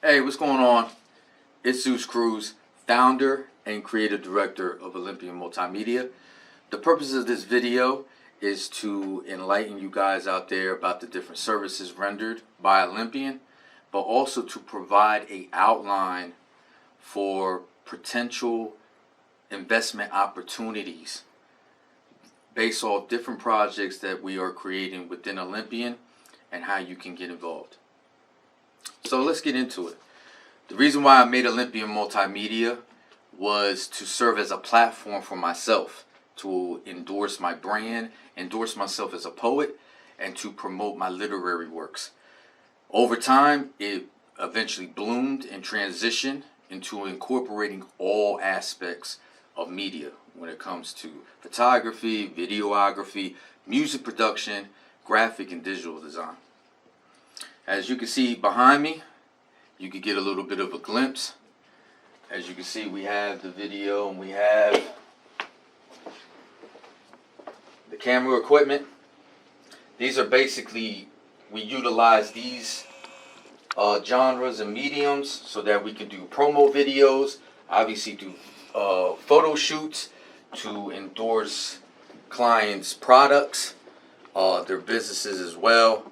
Hey, what's going on? It's ZEUS CRUZ, founder and creative director of Olympian Multimedia. The purpose of this video is to enlighten you guys out there about the different services rendered by Olympian, but also to provide an outline for potential investment opportunities based off different projects that we are creating within Olympian and how you can get involved. So let's get into it. The reason why I made Olympian Multimedia was to serve as a platform for myself, to endorse my brand, endorse myself as a poet, and to promote my literary works. Over time, it eventually bloomed and transitioned into incorporating all aspects of media when it comes to photography, videography, music production, graphic and digital design. As you can see behind me, you can get a little bit of a glimpse. As you can see, we have the video and we have the camera equipment. These are basically, we utilize these genres and mediums so that we can do promo videos, obviously do photo shoots to endorse clients' products, their businesses as well.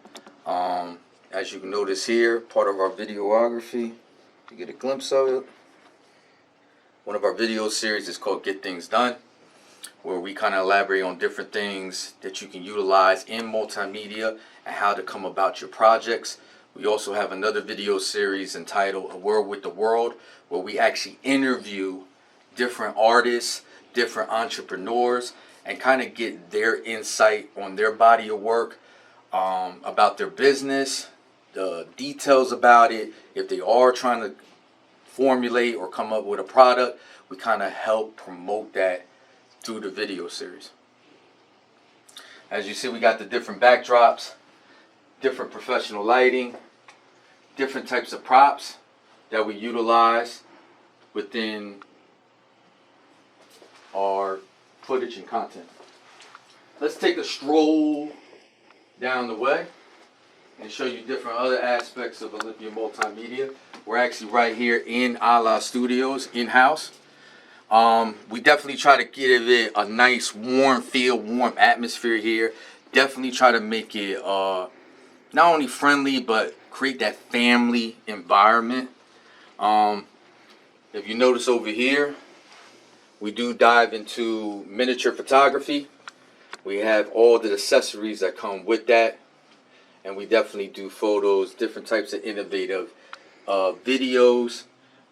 As you can notice here, part of our videography, you get a glimpse of it. One of our video series is called Get Things Done, where we kind of elaborate on different things that you can utilize in multimedia and how to come about your projects. We also have another video series entitled A Word with the World, where we actually interview different artists, different entrepreneurs, and kind of get their insight on their body of work, about their business, the details about it. If they are trying to formulate or come up with a product, we kind of help promote that through the video series. As you see, we got the different backdrops, different professional lighting, different types of props that we utilize within our footage and content. Let's take a stroll down the way and show you different other aspects of Olympian Multimedia. We're actually right here in Ala Studios, in-house. We definitely try to give it a nice warm feel, warm atmosphere here. Definitely try to make it not only friendly, but create that family environment. If you notice over here, we do dive into miniature photography. We have all the accessories that come with that. And we definitely do photos, different types of innovative videos,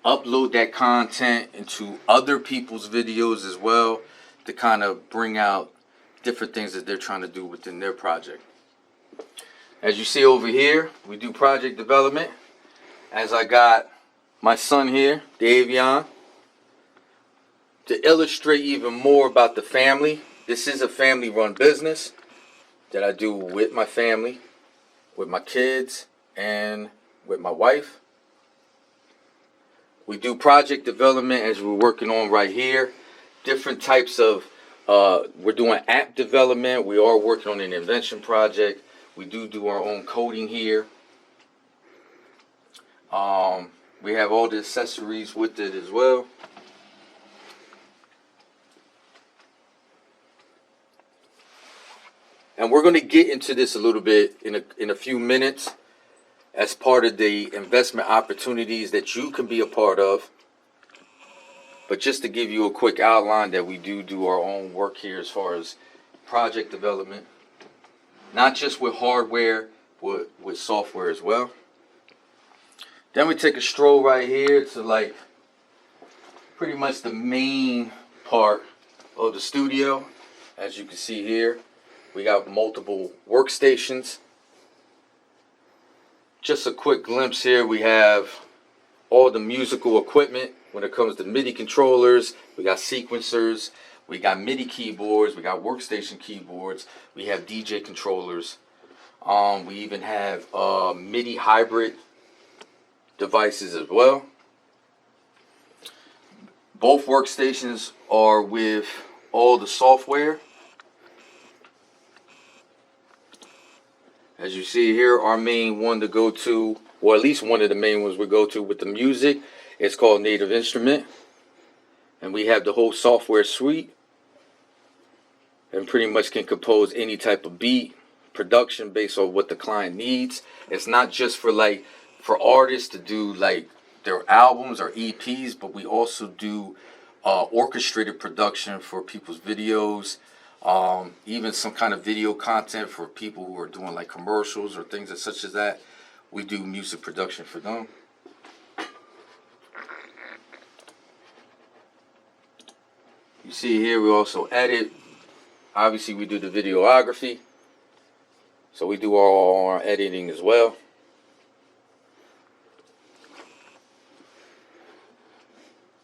upload that content into other people's videos as well to kind of bring out different things that they're trying to do within their project. As you see over here, we do project development. As I got my son here, Davion, to illustrate even more about the family. This is a family-run business that I do with my family, with my kids, and with my wife. We do project development as we're working on right here. Different types of, we're doing app development. We are working on an invention project. We do our own coding here. We have all the accessories with it as well. And we're going to get into this a little bit in a few minutes as part of the investment opportunities that you can be a part of. But just to give you a quick outline that we do our own work here as far as project development. Not just with hardware, but with software as well. Then we take a stroll right here to like pretty much the main part of the studio. As you can see here, we got multiple workstations. Just a quick glimpse here. We have all the musical equipment when it comes to MIDI controllers. We got sequencers. We got MIDI keyboards. We got workstation keyboards. We have DJ controllers. We even have MIDI hybrid devices as well. Both workstations are with all the software. As you see here, our main one to go to or at least one of the main ones we go to with the music. It's called Native Instrument. And we have the whole software suite. And pretty much can compose any type of beat, production based on what the client needs. It's not just for artists to do like their albums or EPs, but we also do orchestrated production for people's videos, even some kind of video content for people who are doing like commercials or things such as that. We do music production for them. You see here we also edit. Obviously we do the videography. So we do all our editing as well.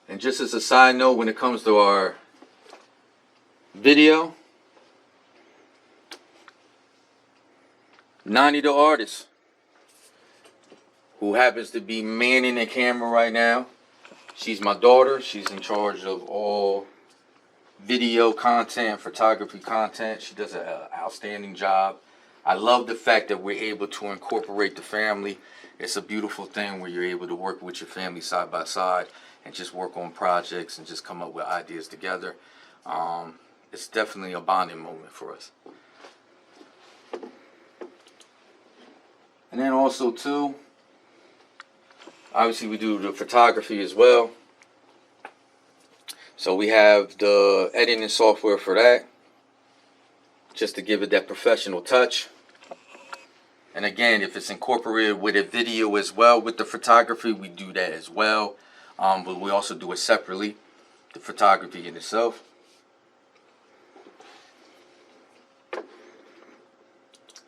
And just as a side note, when it comes to our video, 90 the artist who happens to be manning the camera right now. She's my daughter. She's in charge of all video content, photography content. She does an outstanding job. I love the fact that we're able to incorporate the family. It's a beautiful thing where you're able to work with your family side by side and just work on projects and just come up with ideas together. It's definitely a bonding moment for us. And then also too, obviously we do the photography as well. So we have the editing software for that, just to give it that professional touch. And again, if it's incorporated with a video as well with the photography, we do that as well. But we also do it separately, the photography in itself.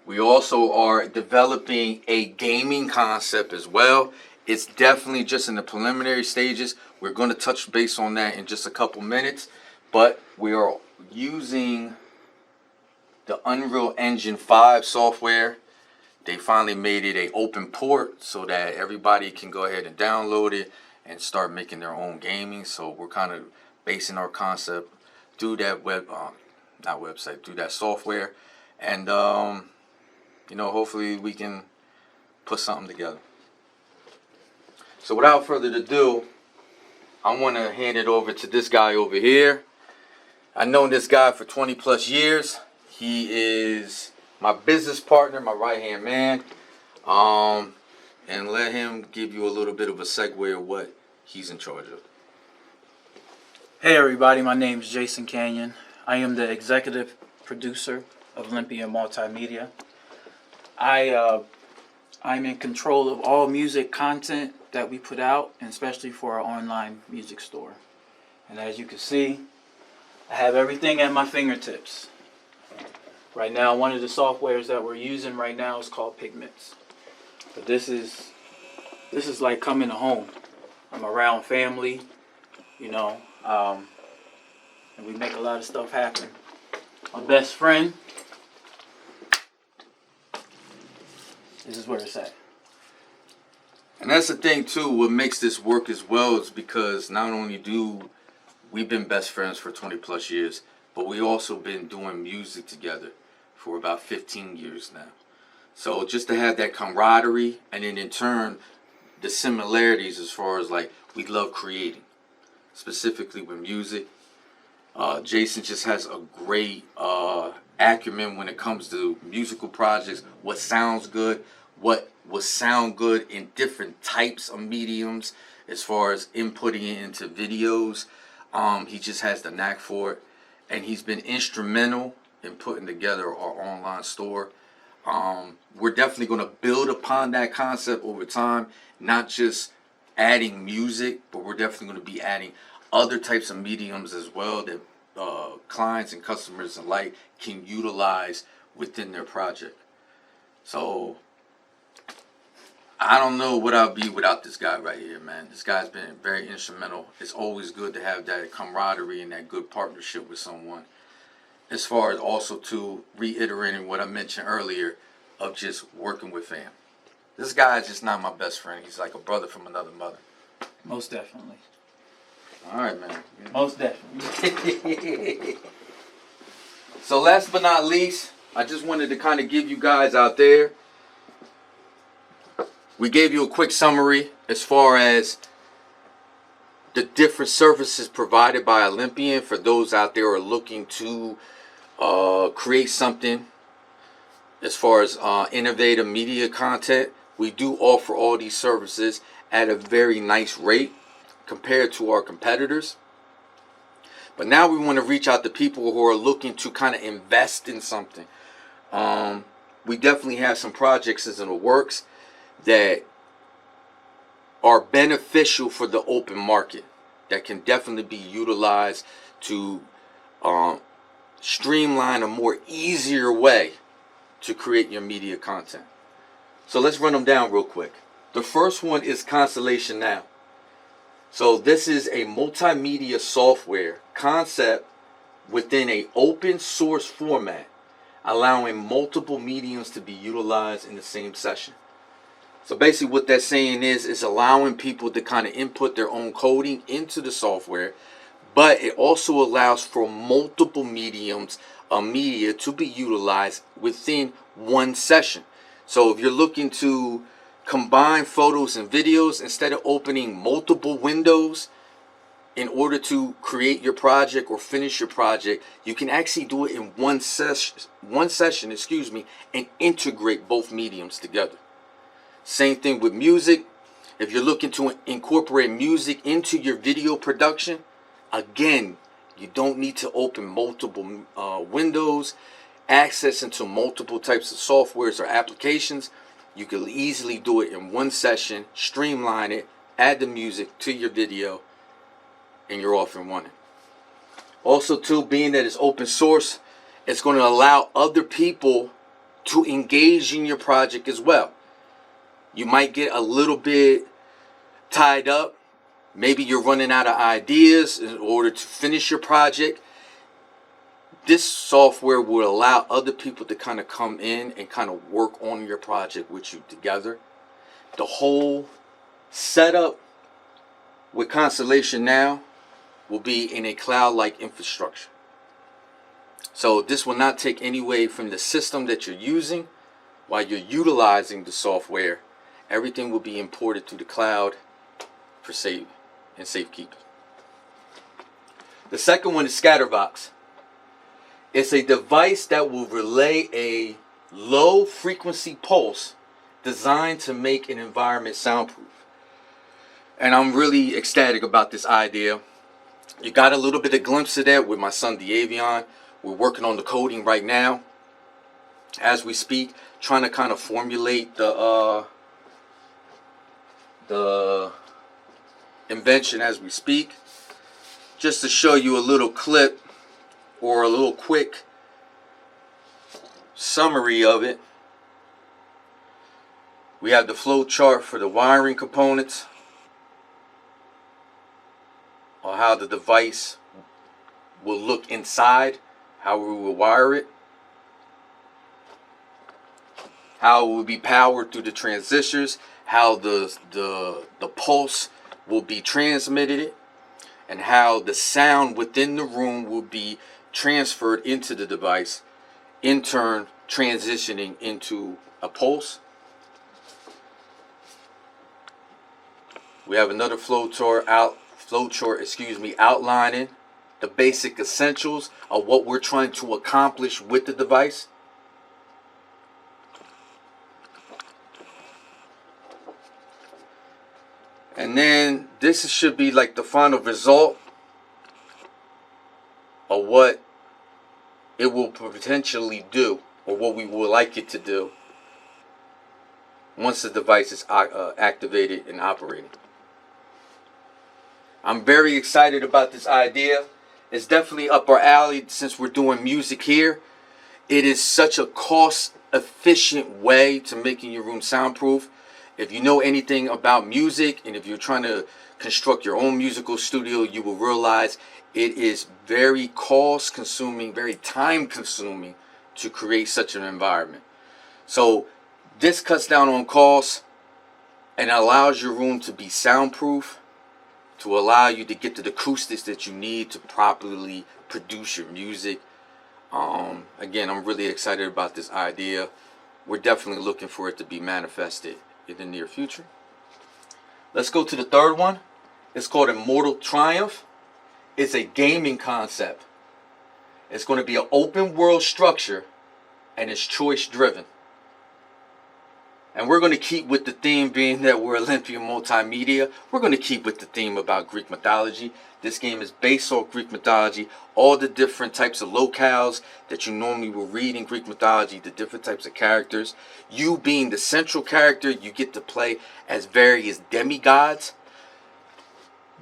We also are developing a gaming concept as well. It's definitely just in the preliminary stages. We're going to touch base on that in just a couple minutes. But we are using the Unreal Engine 5 software. They finally made it an open port so that everybody can go ahead and download it and start making their own gaming. So we're kind of basing our concept through that through that software. And, you know, hopefully we can put something together. So without further ado, I want to hand it over to this guy over here. I've known this guy for 20 plus years. He is my business partner, my right-hand man. And let him give you a little bit of a segue of what he's in charge of. Hey everybody, my name is Jason Canyon. I am the executive producer of Olympian Multimedia. I'm in control of all music content that we put out, and especially for our online music store. And as you can see, I have everything at my fingertips. Right now, one of the softwares that we're using right now is called Pigments. But this is like coming home. I'm around family, you know, and we make a lot of stuff happen. My best friend, this is where it's at. And that's the thing too, what makes this work as well is because not only do we've been best friends for 20 plus years, but we also been doing music together for about 15 years now. So just to have that camaraderie, and then in turn the similarities as far as like we love creating, specifically with music. Jason just has a great acumen when it comes to musical projects, what sounds good, what will sound good in different types of mediums as far as inputting it into videos. He just has the knack for it, and he's been instrumental in putting together our online store. We're definitely going to build upon that concept over time, not just adding music, but we're definitely going to be adding other types of mediums as well that clients and customers alike can utilize within their project. So I don't know what I'll be without this guy right here, man. This guy's been very instrumental. It's always good to have that camaraderie and that good partnership with someone. As far as also to reiterating what I mentioned earlier of just working with fam. This guy is just not my best friend. He's like a brother from another mother. Most definitely. All right, man. Most definitely. So last but not least, I just wanted to kind of give you guys out there We gave you a quick summary as far as the different services provided by Olympian for those out there who are looking to create something as far as innovative media content. We do offer all these services at a very nice rate compared to our competitors. But now we want to reach out to people who are looking to kind of invest in something. We definitely have some projects in the works that are beneficial for the open market, that can definitely be utilized to streamline a more easier way to create your media content. So let's run them down real quick. The first one is Constellation Now. So this is a multimedia software concept within an open source format, allowing multiple mediums to be utilized in the same session. So basically what that's saying is allowing people to kind of input their own coding into the software, but it also allows for multiple mediums of media to be utilized within one session. So if you're looking to combine photos and videos, instead of opening multiple windows in order to create your project or finish your project, you can actually do it in one session, and integrate both mediums together. Same thing with music. If you're looking to incorporate music into your video production, again, you don't need to open multiple windows, access into multiple types of softwares or applications. You can easily do it in one session, streamline it, add the music to your video, and you're off and running. Also, too, being that it's open source, it's going to allow other people to engage in your project as well. You might get a little bit tied up. Maybe you're running out of ideas in order to finish your project. This software will allow other people to kind of come in and kind of work on your project with you together. The whole setup with Constellation Now will be in a cloud-like infrastructure. So this will not take any away from the system that you're using while you're utilizing the software. Everything will be imported to the cloud for safekeeping. The second one is Scatterbox. It's a device that will relay a low frequency pulse designed to make an environment soundproof. And I'm really ecstatic about this idea. You got a little bit of glimpse of that with my son Diavion. We're working on the coding right now as we speak, trying to kind of formulate the invention as we speak. Just to show you a little clip or a little quick summary of it. We have the flow chart for the wiring components, or how the device will look inside, how we will wire it, how it will be powered through the transistors, how the pulse will be transmitted, and how the sound within the room will be transferred into the device, in turn transitioning into a pulse. We have another flow chart outlining the basic essentials of what we're trying to accomplish with the device. And then this should be like the final result of what it will potentially do, or what we would like it to do once the device is activated and operating. I'm very excited about this idea. It's definitely up our alley since we're doing music here. It is such a cost-efficient way to making your room soundproof. If you know anything about music, and if you're trying to construct your own musical studio, you will realize it is very cost-consuming, very time-consuming to create such an environment. So this cuts down on costs and allows your room to be soundproof, to allow you to get the acoustics that you need to properly produce your music. Again, I'm really excited about this idea. We're definitely looking for it to be manifested in the near future. Let's go to the third one. It's called Immortal Triumph. It's a gaming concept. It's going to be an open world structure, and it's choice driven. And we're going to keep with the theme, being that we're Olympian Multimedia. We're going to keep with the theme about Greek mythology. This game is based off Greek mythology. All the different types of locales that you normally will read in Greek mythology, the different types of characters. You being the central character, you get to play as various demigods.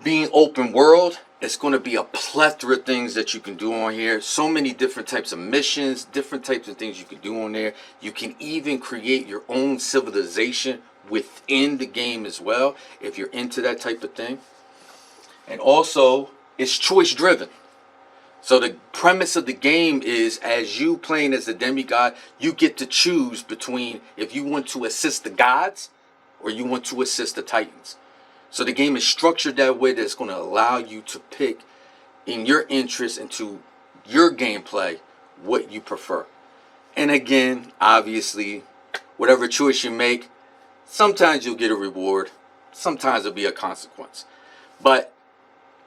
Being open world, it's going to be a plethora of things that you can do on here. So many different types of missions, different types of things you can do on there. You can even create your own civilization within the game as well, if you're into that type of thing. And also, it's choice driven. So the premise of the game is, as you playing as a demigod, you get to choose between if you want to assist the gods or you want to assist the titans. So the game is structured that way that it's going to allow you to pick in your interest into your gameplay what you prefer. And again, obviously, whatever choice you make, sometimes you'll get a reward, sometimes it'll be a consequence. But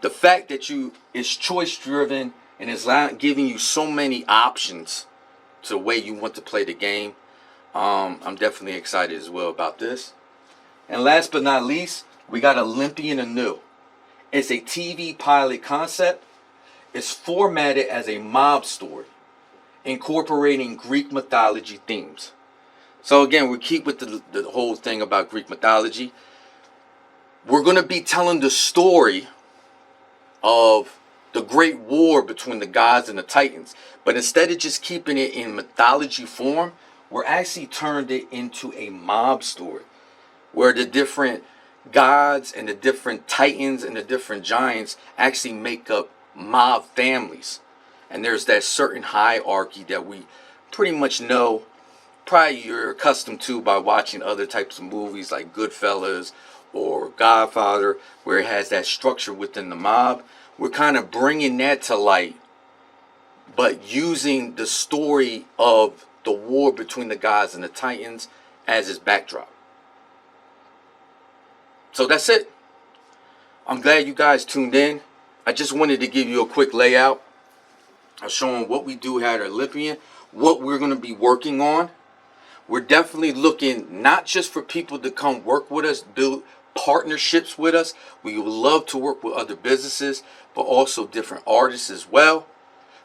the fact that it's choice driven and it's giving you so many options to the way you want to play the game, I'm definitely excited as well about this. And last but not least, we got Olympian Anew. It's a TV pilot concept. It's formatted as a mob story, incorporating Greek mythology themes. So again, we keep with the whole thing about Greek mythology. We're going to be telling the story of the great war between the gods and the titans. But instead of just keeping it in mythology form, we're actually turned it into a mob story, where the different gods and the different titans and the different giants actually make up mob families. And there's that certain hierarchy that we pretty much know, probably you're accustomed to by watching other types of movies like Goodfellas or Godfather, where it has that structure within the mob. We're kind of bringing that to light, but using the story of the war between the gods and the titans as its backdrop. So that's it. I'm glad you guys tuned in. I just wanted to give you a quick layout of showing what we do here at Olympian, what we're going to be working on. We're definitely looking not just for people to come work with us, build partnerships with us. We would love to work with other businesses, but also different artists as well.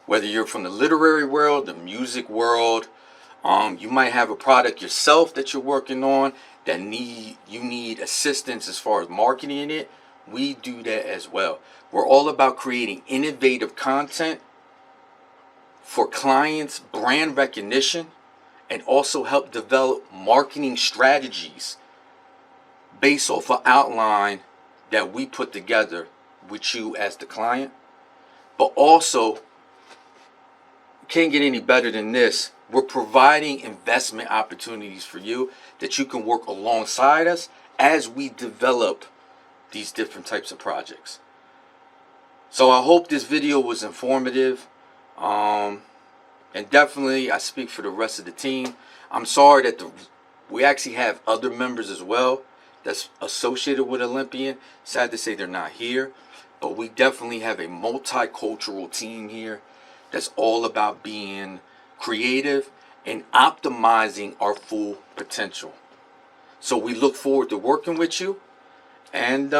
Whether you're from the literary world, the music world, you might have a product yourself that you're working on that you need assistance as far as marketing it. We do that as well. We're all about creating innovative content for clients, brand recognition, and also help develop marketing strategies based off an outline that we put together with you as the client. But also, can't get any better than this. We're providing investment opportunities for you that you can work alongside us as we develop these different types of projects. So I hope this video was informative. And definitely I speak for the rest of the team. I'm sorry that we actually have other members as well that's associated with Olympian. Sad to say they're not here. But we definitely have a multicultural team here that's all about being creative and optimizing our full potential. So we look forward to working with you. And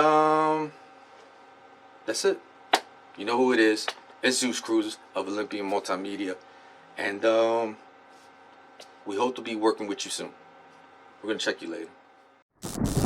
that's it. You know who it is. It's ZEUS CRUZ of Olympian Multimedia. And we hope to be working with you soon. We're going to check you later.